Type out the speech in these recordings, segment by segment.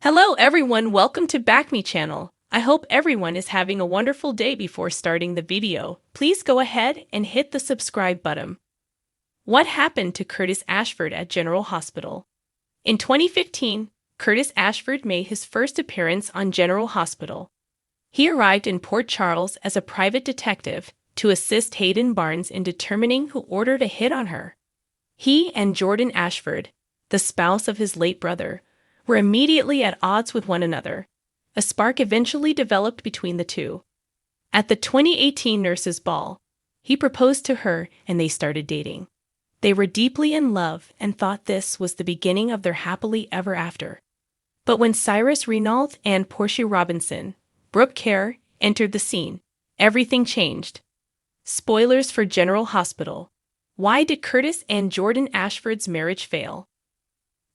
Hello everyone, welcome to Back Me channel. I hope everyone is having a wonderful day. Before starting the video, please go ahead and hit the subscribe button. What happened to Curtis Ashford at General Hospital? In 2015, Curtis Ashford made his first appearance on General Hospital. He arrived in Port Charles as a private detective to assist Hayden Barnes in determining who ordered a hit on her. He and Jordan Ashford, the spouse of his late brother, were immediately at odds with one another. A spark eventually developed between the two. At the 2018 Nurses' Ball, he proposed to her and they started dating. They were deeply in love and thought this was the beginning of their happily ever after. But when Cyrus, Renault, and Portia Robinson, Brook Kerr, entered the scene, everything changed. Spoilers for General Hospital. Why did Curtis and Jordan Ashford's marriage fail?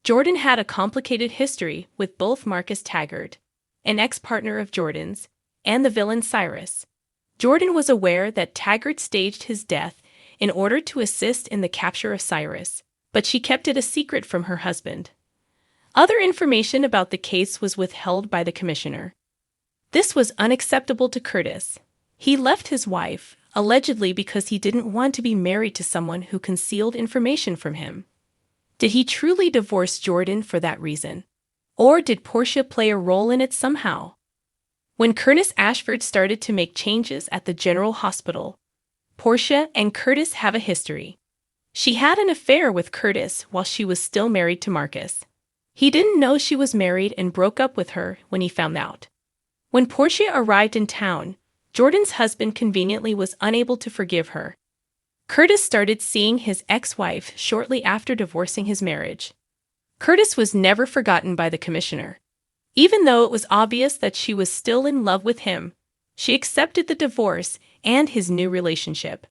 Jordan had a complicated history with both Marcus Taggert, an ex-partner of Jordan's, and the villain Cyrus. Jordan was aware that Taggert staged his death in order to assist in the capture of Cyrus, but she kept it a secret from her husband. Other information about the case was withheld by the commissioner. This was unacceptable to Curtis. He left his wife, allegedly because he didn't want to be married to someone who concealed information from him. Did he truly divorce Jordan for that reason? Or did Portia play a role in it somehow? When Curtis Ashford started to make changes at the General Hospital, Portia and Curtis have a history. She had an affair with Curtis while she was still married to Marcus. He didn't know she was married and broke up with her when he found out. When Portia arrived in town, Jordan's husband conveniently was unable to forgive her. Curtis started seeing his ex-wife shortly after divorcing his marriage. Curtis was never forgotten by the commissioner. Even though it was obvious that she was still in love with him, she accepted the divorce and his new relationship.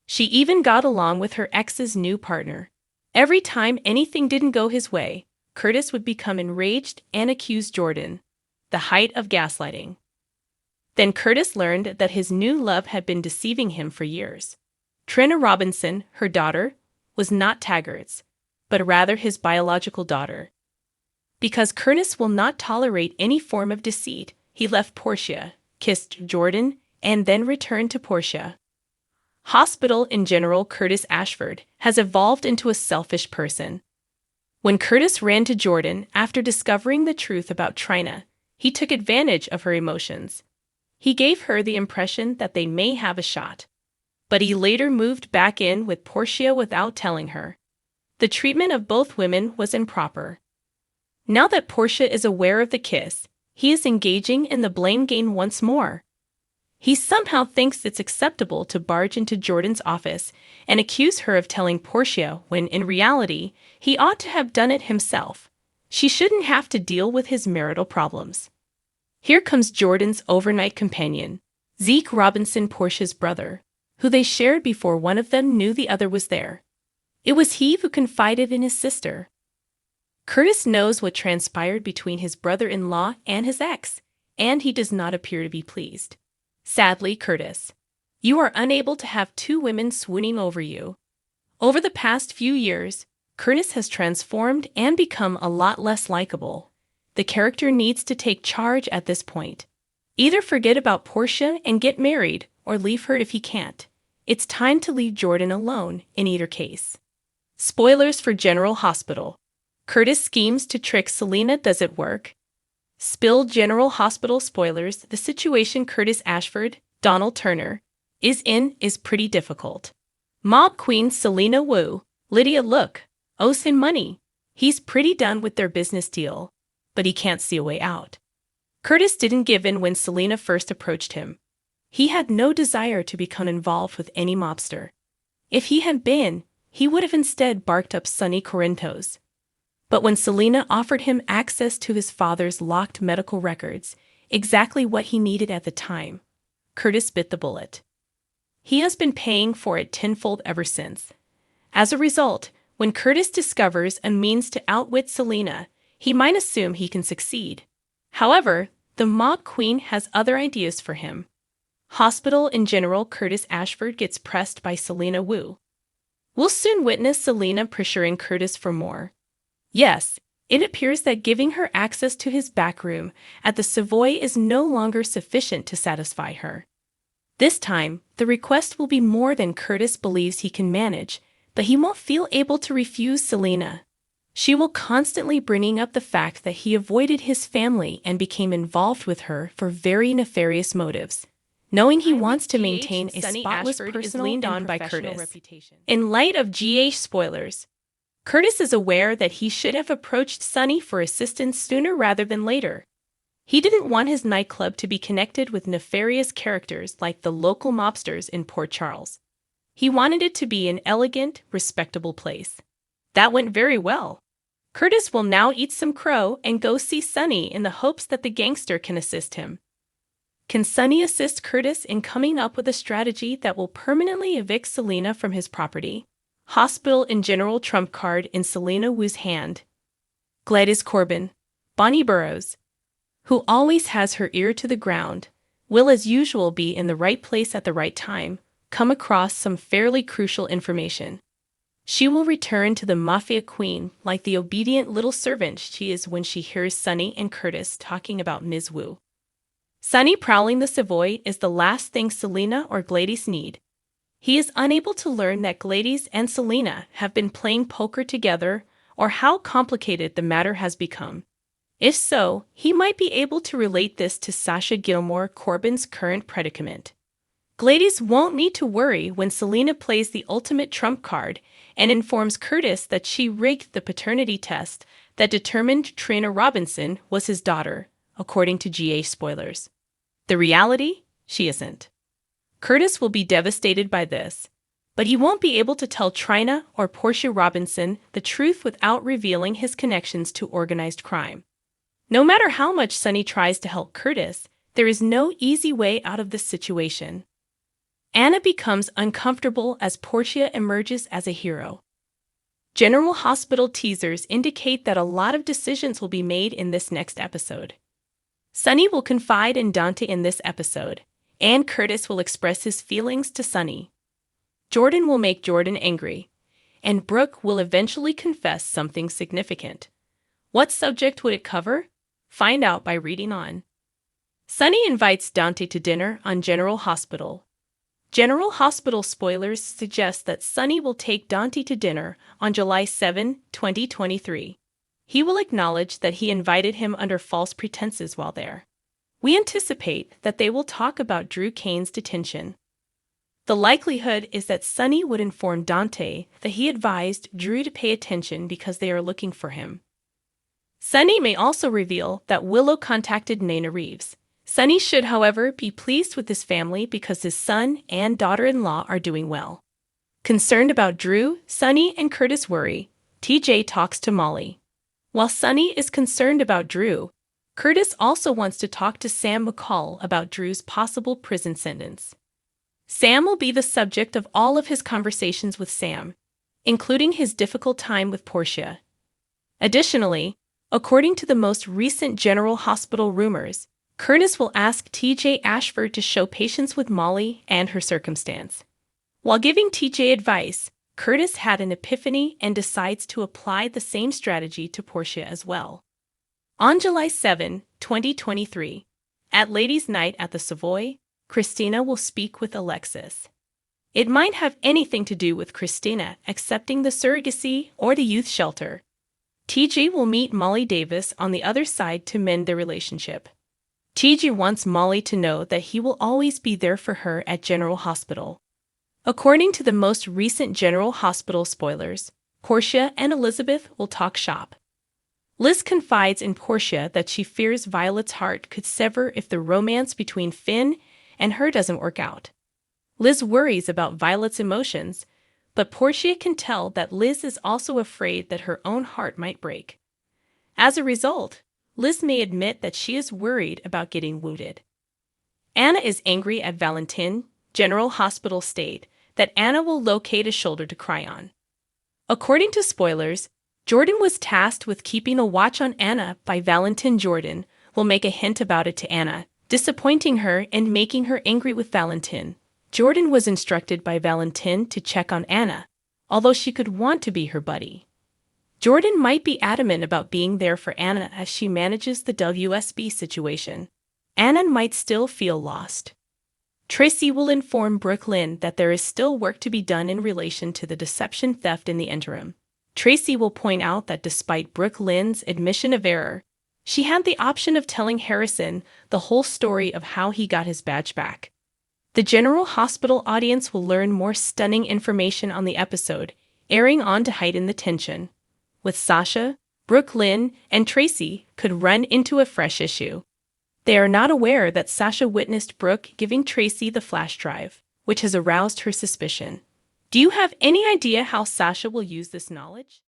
She even got along with her ex's new partner. Every time anything didn't go his way, Curtis would become enraged and accuse Jordan, the height of gaslighting. Then Curtis learned that his new love had been deceiving him for years. Trina Robinson, her daughter, was not Taggert's, but rather his biological daughter. Because Curtis will not tolerate any form of deceit, he left Portia, kissed Jordan, and then returned to Portia. Hospital in general, Curtis Ashford has evolved into a selfish person. When Curtis ran to Jordan after discovering the truth about Trina, he took advantage of her emotions. He gave her the impression that they may have a shot. But he later moved back in with Portia without telling her. The treatment of both women was improper. Now that Portia is aware of the kiss, he is engaging in the blame game once more. He somehow thinks it's acceptable to barge into Jordan's office and accuse her of telling Portia when in reality, he ought to have done it himself. She shouldn't have to deal with his marital problems. Here comes Jordan's overnight companion, Zeke Robinson, Portia's brother, who they shared before one of them knew the other was there. It was he who confided in his sister. Curtis knows what transpired between his brother-in-law and his ex, and he does not appear to be pleased. Sadly, Curtis, you are unable to have two women swooning over you. Over the past few years, Curtis has transformed and become a lot less likable. The character needs to take charge at this point. Either forget about Portia and get married, or leave her if he can't. It's time to leave Jordan alone in either case. Spoilers for General Hospital. Curtis schemes to trick Selena. Does it work? Spilled General Hospital spoilers. The situation Curtis Ashford, Donald Turner, is in is pretty difficult. Mob queen Selena Wu, Lydia Look, owes him money. He's pretty done with their business deal, but he can't see a way out. Curtis didn't give in when Selena first approached him. He had no desire to become involved with any mobster. If he had been, he would have instead barked up Sonny Corinthos. But when Selena offered him access to his father's locked medical records, exactly what he needed at the time, Curtis bit the bullet. He has been paying for it tenfold ever since. As a result, when Curtis discovers a means to outwit Selena, he might assume he can succeed. However, the mob queen has other ideas for him. Hospital in general, Curtis Ashford gets pressed by Selena Wu. We'll soon witness Selena pressuring Curtis for more. Yes, It appears that giving her access to his back room at the Savoy is no longer sufficient to satisfy her. This time, the request will be more than Curtis believes he can manage, but he won't feel able to refuse Selena. She will constantly bring up the fact that he avoided his family and became involved with her for very nefarious motives, knowing he wants to maintain a spotless personal and professional reputation. In light of GH spoilers, Curtis is aware that he should have approached Sunny for assistance sooner rather than later. He didn't want his nightclub to be connected with nefarious characters like the local mobsters in Port Charles. He wanted it to be an elegant, respectable place. That went very well. Curtis will now eat some crow and go see Sunny in the hopes that the gangster can assist him. Can Sunny assist Curtis in coming up with a strategy that will permanently evict Selena from his property? Hospital in general trump card in Selena Wu's hand. Gladys Corbin, Bonnie Burrows, who always has her ear to the ground, will as usual be in the right place at the right time, come across some fairly crucial information. She will return to the Mafia Queen like the obedient little servant she is when she hears Sunny and Curtis talking about Ms. Wu. Sunny prowling the Savoy is the last thing Selena or Gladys need. He is unable to learn that Gladys and Selena have been playing poker together or how complicated the matter has become. If so, he might be able to relate this to Sasha Gilmore Corbin's current predicament. Gladys won't need to worry when Selena plays the ultimate trump card and informs Curtis that she rigged the paternity test that determined Trina Robinson was his daughter, according to GA spoilers. The reality? She isn't. Curtis will be devastated by this, but he won't be able to tell Trina or Portia Robinson the truth without revealing his connections to organized crime. No matter how much Sunny tries to help Curtis, there is no easy way out of this situation. Anna becomes uncomfortable as Portia emerges as a hero. General Hospital teasers indicate that a lot of decisions will be made in this next episode. Sunny will confide in Dante in this episode, and Curtis will express his feelings to Sunny. Jordan will make Jordan angry, and Brook will eventually confess something significant. What subject would it cover? Find out by reading on. Sunny invites Dante to dinner on General Hospital. General Hospital spoilers suggest that Sunny will take Dante to dinner on July 7, 2023. He will acknowledge that he invited him under false pretenses while there. We anticipate that they will talk about Drew Kane's detention. The likelihood is that Sunny would inform Dante that he advised Drew to pay attention because they are looking for him. Sunny may also reveal that Willow contacted Nana Reeves. Sunny should, however, be pleased with his family because his son and daughter-in-law are doing well. Concerned about Drew, Sunny and Curtis worry. TJ talks to Molly. While Sunny is concerned about Drew, Curtis also wants to talk to Sam McCall about Drew's possible prison sentence. Sam will be the subject of all of his conversations with Sam, including his difficult time with Portia. Additionally, according to the most recent General Hospital rumors, Curtis will ask TJ Ashford to show patience with Molly and her circumstance. While giving TJ advice, Curtis had an epiphany and decides to apply the same strategy to Portia as well. On July 7, 2023, at Ladies' Night at the Savoy, Christina will speak with Alexis. It might have anything to do with Christina accepting the surrogacy or the youth shelter. TJ will meet Molly Davis on the other side to mend their relationship. TJ wants Molly to know that he will always be there for her at General Hospital. According to the most recent General Hospital spoilers, Portia and Elizabeth will talk shop. Liz confides in Portia that she fears Violet's heart could sever if the romance between Finn and her doesn't work out. Liz worries about Violet's emotions, but Portia can tell that Liz is also afraid that her own heart might break. As a result, Liz may admit that she is worried about getting wounded. Anna is angry at Valentin. General Hospital state that Anna will locate a shoulder to cry on. According to spoilers, Jordan was tasked with keeping a watch on Anna by Valentin. Jordan will make a hint about it to Anna, disappointing her and making her angry with Valentin. Jordan was instructed by Valentin to check on Anna, although she could want to be her buddy. Jordan might be adamant about being there for Anna as she manages the WSB situation. Anna might still feel lost. Tracy will inform Brook that there is still work to be done in relation to the deception theft in the interim. Tracy will point out that despite Brook admission of error, she had the option of telling Harrison the whole story of how he got his badge back. The General Hospital audience will learn more stunning information on the episode, airing on to heighten the tension. With Sasha, Brook and Tracy could run into a fresh issue. They are not aware that Sasha witnessed Brook giving Tracy the flash drive, which has aroused her suspicion. Do you have any idea how Sasha will use this knowledge?